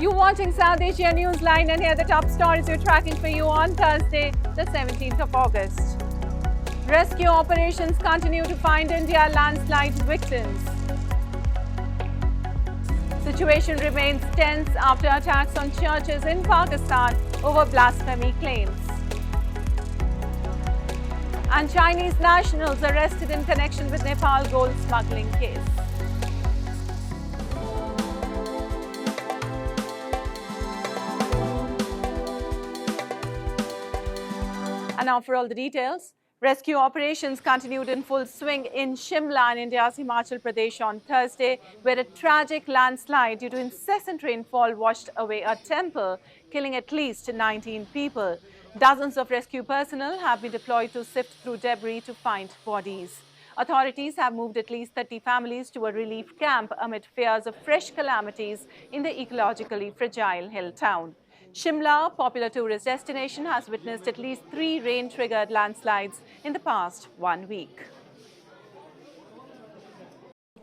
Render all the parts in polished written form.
You're watching South Asia Newsline, and here are the top stories we're tracking for you on Thursday, the 17th of August. Rescue operations continue to find India landslide victims. Situation remains tense after attacks on churches in Pakistan over blasphemy claims. And Chinese nationals arrested in connection with Nepal gold smuggling case. And now for all the details. Rescue operations continued in full swing in Shimla in India's Himachal Pradesh on Thursday, where a tragic landslide due to incessant rainfall washed away a temple, killing at least 19 people. Dozens of rescue personnel have been deployed to sift through debris to find bodies. Authorities have moved at least 30 families to a relief camp amid fears of fresh calamities in the ecologically fragile hill town. Shimla, a popular tourist destination, has witnessed at least 3 rain-triggered landslides in the past 1 week.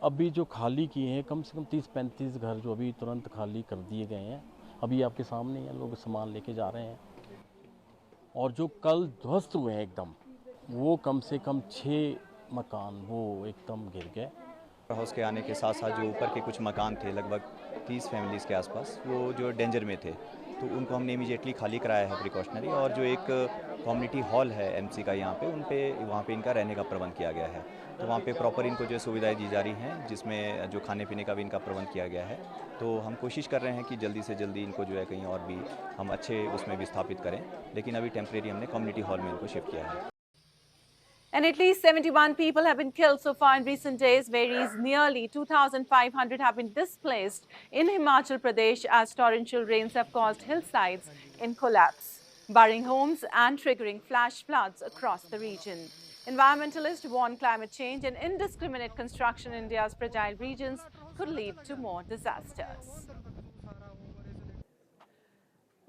अभी जो खाली किए हैं कम से कम 30-35 घर जो अभी तुरंत खाली कर दिए गए हैं, अभी आपके सामने हैं, लोग सामान लेके जा रहे हैं। और जो कल ध्वस्त हुए हैं एकदम, वो कम से कम 6 मकान वो एकदम गिर गए। हाउस के आने के साथ साथ जो ऊपर के कुछ मकान थे, लगभग 30 फैमिलीज़ के आसपास, वो जो डेंजर में थे, तो उनको हमने इमीडिएटली खाली कराया है प्रिकॉशनरी। और जो एक कम्युनिटी हॉल है एमसी का यहाँ पे वहाँ पे इनका रहने का प्रबंध किया गया है। तो वहाँ पे प्रॉपर इनको जो सुविधाएं दी जा रही हैं, जिसमें जो खाने पीने का भी इनका प्रबंध किया गया है। तो हम कोशिश कर रहे हैं कि जल्दी से जल्दी इनको जो है कहीं और भी हम अच्छे उसमें भी स्थापित करें, लेकिन अभी टेम्परेरी हमने कम्युनिटी हॉल में इनको शिफ्ट किया है। And at least 71 people have been killed so far in recent days, whereas nearly 2,500 have been displaced in Himachal Pradesh as torrential rains have caused hillsides in collapse, burying homes and triggering flash floods across the region. Environmentalists warn climate change and indiscriminate construction in India's fragile regions could lead to more disasters.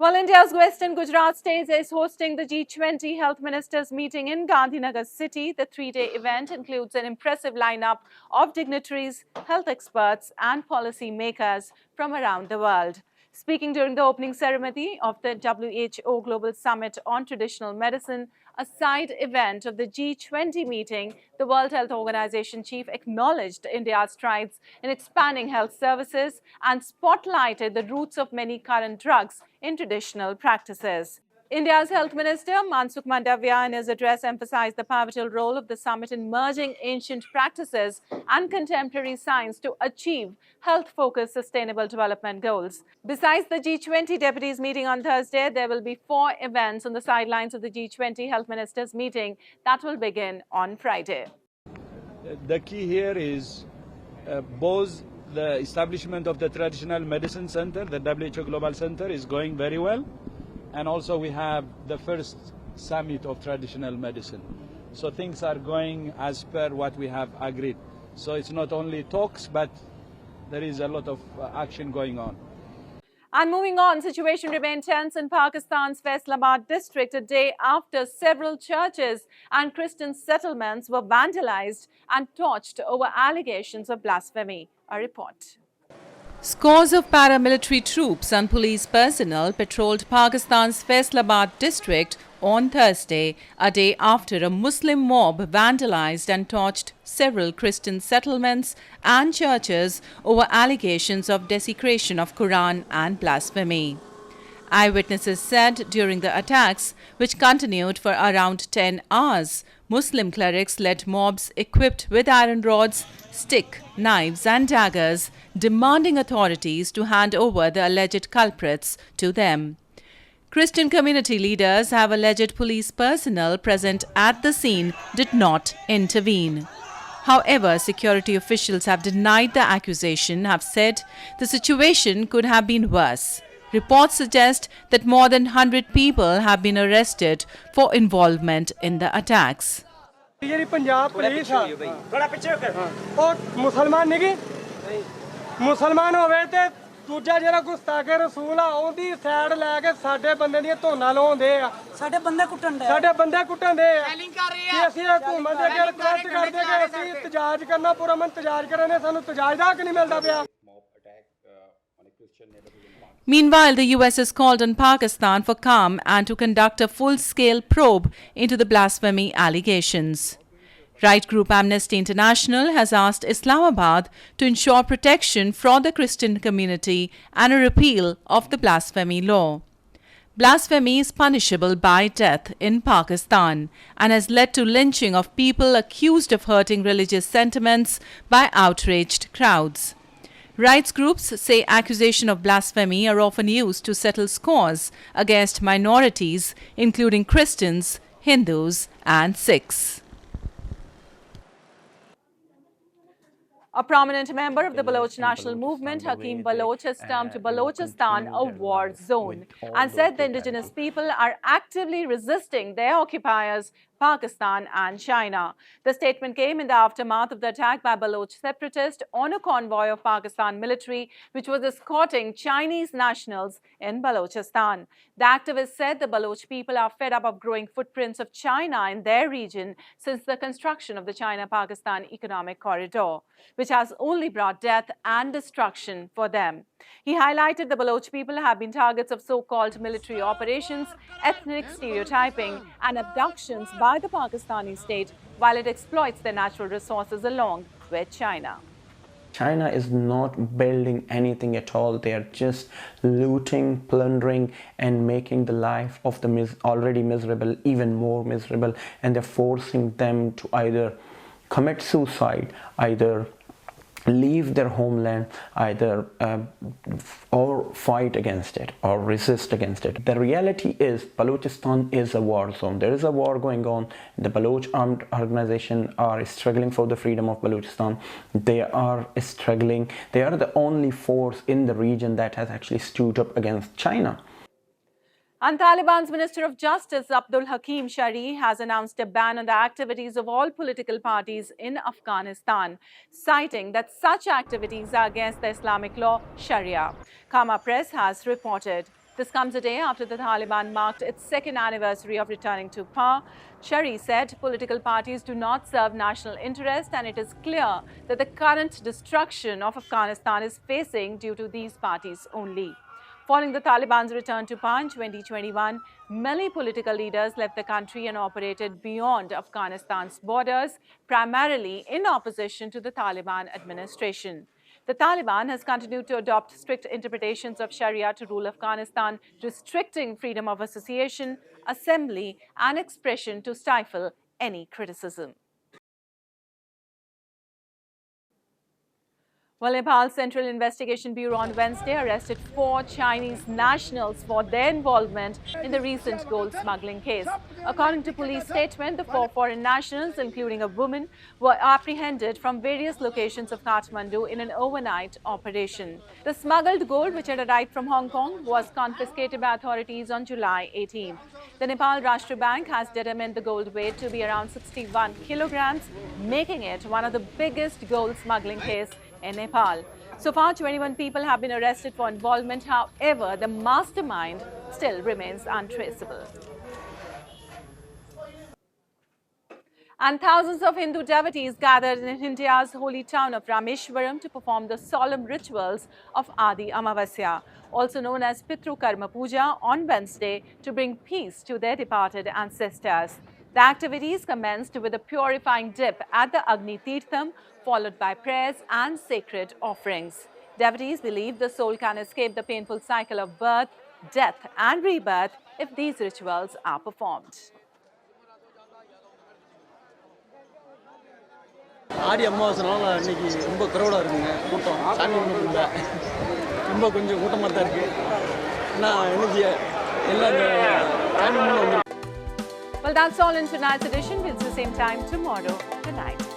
Well, India's western Gujarat state is hosting the G20 Health Ministers Meeting in Gandhinagar city. The 3-day event includes an impressive lineup of dignitaries, health experts, and policy makers from around the world. Speaking during the opening ceremony of the WHO Global Summit on Traditional Medicine, a side event of the G20 meeting, the World Health Organization chief acknowledged India's strides in expanding health services and spotlighted the roots of many current drugs in traditional practices. India's Health Minister Mansukh Mandavya in his address emphasized the pivotal role of the summit in merging ancient practices and contemporary science to achieve health-focused sustainable development goals. Besides the G20 deputies meeting on Thursday, there will be 4 events on the sidelines of the G20 Health Ministers Meeting that will begin on Friday. The key here is both the establishment of the Traditional Medicine Center, the WHO Global Center, is going very well. And also we have the first summit of traditional medicine. So things are going as per what we have agreed. So it's not only talks, but there is a lot of action going on. And moving on, situation remained tense in Pakistan's Faisalabad district a day after several churches and Christian settlements were vandalized and torched over allegations of blasphemy. A report. Scores of paramilitary troops and police personnel patrolled Pakistan's Faisalabad district on Thursday, a day after a Muslim mob vandalized and torched several Christian settlements and churches over allegations of desecration of Quran and blasphemy. Eyewitnesses said during the attacks, which continued for around 10 hours, Muslim clerics led mobs equipped with iron rods, stick, knives and daggers, demanding authorities to hand over the alleged culprits to them. Christian community leaders have alleged police personnel present at the scene did not intervene. However, security officials have denied the accusation, have said the situation could have been worse. Reports suggest that more than 100 people have been arrested for involvement in the attacks. ਦੂਜਾ ਜਿਹੜਾ ਗੁਸਤਾਖੇ ਰਸੂਲ ਆ ਉਹਦੀ side ਲੈ ਕੇ ਸਾਡੇ ਬੰਦੇ ਦੀਆਂ ਧੋਨਾ ਲਾਉਂਦੇ ਆ ਸਾਡੇ ਬੰਦੇ ਕੁੱਟਣ ਦੇ ਸੈਲਿੰਗ ਕਰ ਰਹੇ ਆ ਅਸੀਂ ਹਕੂਮਤ ਦੇ ਅੱਗੇ ਰਿਕਵੈਸਟ ਕਰਦੇ ਕਿ ਅਸੀਂ ਇਤਜਾਜ ਕਰਨਾ ਪੂਰਾ ਮਨ ਇਤਜਾਜ ਕਰਨੇ ਸਾਨੂੰ ਇਤਜਾਜ ਦਾ ਹੱਕ ਨਹੀਂ ਮਿਲਦਾ ਪਿਆ Meanwhile, the US has called on Pakistan for calm and to conduct a full-scale probe into the blasphemy allegations. Right group Amnesty International has asked Islamabad to ensure protection for the Christian community and a repeal of the blasphemy law. Blasphemy is punishable by death in Pakistan and has led to lynching of people accused of hurting religious sentiments by outraged crowds. Rights groups say accusations of blasphemy are often used to settle scores against minorities, including Christians, Hindus, and Sikhs. A prominent member of the Baloch National Movement, Hakeem Baloch, has termed Balochistan a war zone and said the indigenous people are actively resisting their occupiers, Pakistan and China. The statement came in the aftermath of the attack by Baloch separatists on a convoy of Pakistan military, which was escorting Chinese nationals in Balochistan. The activist said the Baloch people are fed up of growing footprints of China in their region since the construction of the China-Pakistan Economic Corridor, which has only brought death and destruction for them. He highlighted the Baloch people have been targets of so-called military operations, ethnic stereotyping and abductions by the Pakistani state while it exploits their natural resources along with China. China is not building anything at all. They are just looting, plundering and making the life of the already miserable even more miserable, and they're forcing them to either commit suicide, either leave their homeland, either or fight against it or resist against it. The reality is Balochistan is a war zone. There is a war going on. The Baloch armed organization are struggling for the freedom of Balochistan. They are struggling. They are the only force in the region that has actually stood up against China. And Taliban's Minister of Justice, Abdul Hakim Sharii, has announced a ban on the activities of all political parties in Afghanistan, citing that such activities are against the Islamic law, Sharia. Khama Press has reported. This comes a day after the Taliban marked its second anniversary of returning to power. Sharii said political parties do not serve national interest, and it is clear that the current destruction of Afghanistan is facing due to these parties only. Following the Taliban's return to power in 2021, many political leaders left the country and operated beyond Afghanistan's borders, primarily in opposition to the Taliban administration. The Taliban has continued to adopt strict interpretations of Sharia to rule Afghanistan, restricting freedom of association, assembly, and expression to stifle any criticism. Well, Nepal's Central Investigation Bureau on Wednesday arrested 4 Chinese nationals for their involvement in the recent gold smuggling case. According to police statement, the 4 foreign nationals, including a woman, were apprehended from various locations of Kathmandu in an overnight operation. The smuggled gold, which had arrived from Hong Kong, was confiscated by authorities on July 18th. The Nepal Rashtra Bank has determined the gold weight to be around 61 kilograms, making it one of the biggest gold smuggling cases in Nepal. So far, 21 people have been arrested for involvement. However, the mastermind still remains untraceable. And thousands of Hindu devotees gathered in India's holy town of Rameswaram to perform the solemn rituals of Aadi Amavasai, also known as Pitru Karma Puja, on Wednesday to bring peace to their departed ancestors. The activities commenced with a purifying dip at the Agni Tirtham, followed by prayers and sacred offerings. Devotees believe the soul can escape the painful cycle of birth, death, and rebirth if these rituals are performed. ஆடி அமாவாசைனால இன்னைக்கு ரொம்ப crowd-ஆ இருக்குங்க கூட்டம் சாமி கும்பிட ரொம்ப கொஞ்சம் கூட்டமா தான் இருக்கு நான் இன்னைக்கு எல்லா சாமி கும்பிட Well, that's all in tonight's edition. We'll see you same time tomorrow. Good night.